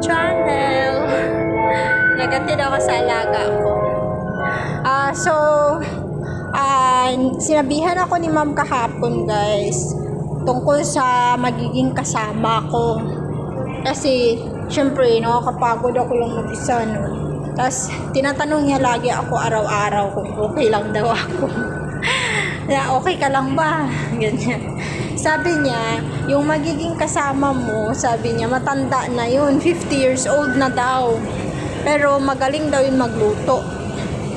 channel. Nagatid ako sa alaga ko. Sinabihan ako ni ma'am kahapon, guys, tungkol sa magiging kasama ko. Kasi, syempre, nakakapagod ako lang mag-isa, no? Tapos, tinatanong niya lagi ako araw-araw kung okay lang daw ako. Na, okay ka lang ba? Ganyan. Sabi niya, yung magiging kasama mo, sabi niya, matanda na yun. 50 years old na daw. Pero magaling daw yun magluto.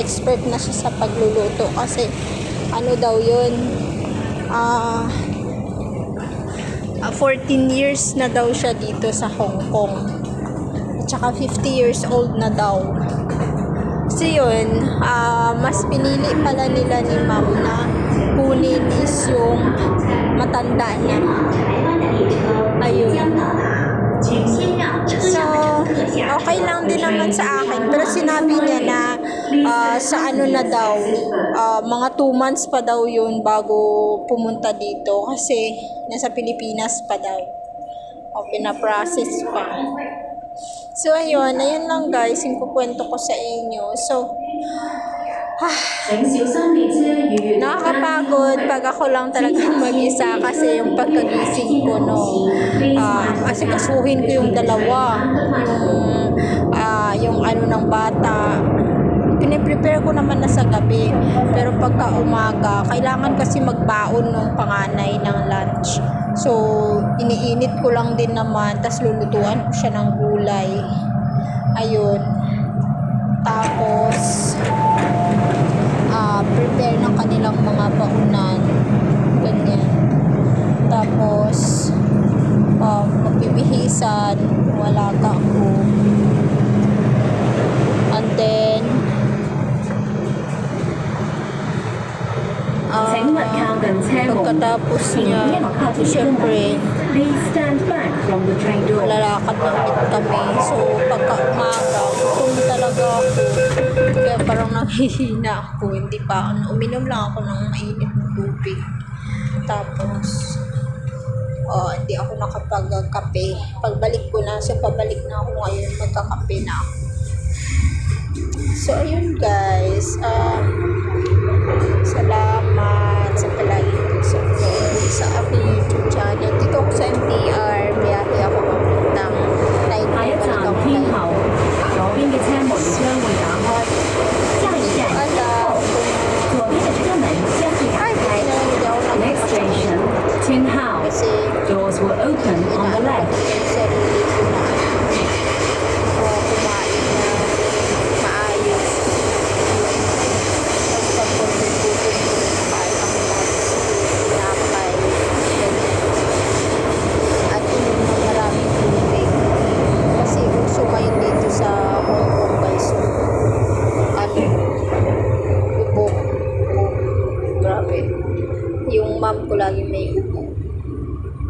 Expert na siya sa pagluluto. Kasi, ano daw yun, 14 years na daw siya dito sa Hong Kong. At saka 50 years old na daw. Kasi yun, mas pinili pala nila ni ma'am na kunin is yung matanda na. Ayun. So, okay lang din naman sa akin. Pero sinabi niya na sa ano na daw, mga 2 months pa daw yun bago pumunta dito. Kasi nasa Pilipinas pa daw. O, pinaprocess pa. So, ayun lang guys, yung kukwento ko sa inyo. So, nakakapagod pag ako lang talaga mag-isa kasi yung pagkagising ko, no, kasi kasuhin ko yung dalawa, yung ano ng bata, piniprepare ko naman na sa gabi, pero pagka umaga kailangan kasi magbaon ng panganay ng lunch. So, iniinit ko lang din naman, tas lulutuan ko siya ng gulay. Ayun. Tapos, prepare ng kanilang mga baunan. Ganyan. Tapos, magbibihisan. Wala ka ako. And then, pagkatapos niya, syempre, lalakad na ulit kami. So, pagka umaga, gutom talaga ako. Kaya parang nanghihina ako. Hindi pa, uminom lang ako ng mainit na tubig. Tapos, hindi ako nakapag-kape. Pagbalik ko na, so pabalik na ako ngayon, magkakape na ako. So, ayun guys. Salamat sa palaging support sa aking YouTube channel. Dito ako sa MTR. Biyahe ako papuntang Taipei. Balik ako Taipei. Doors will open on the left. Yung mom ko lagi may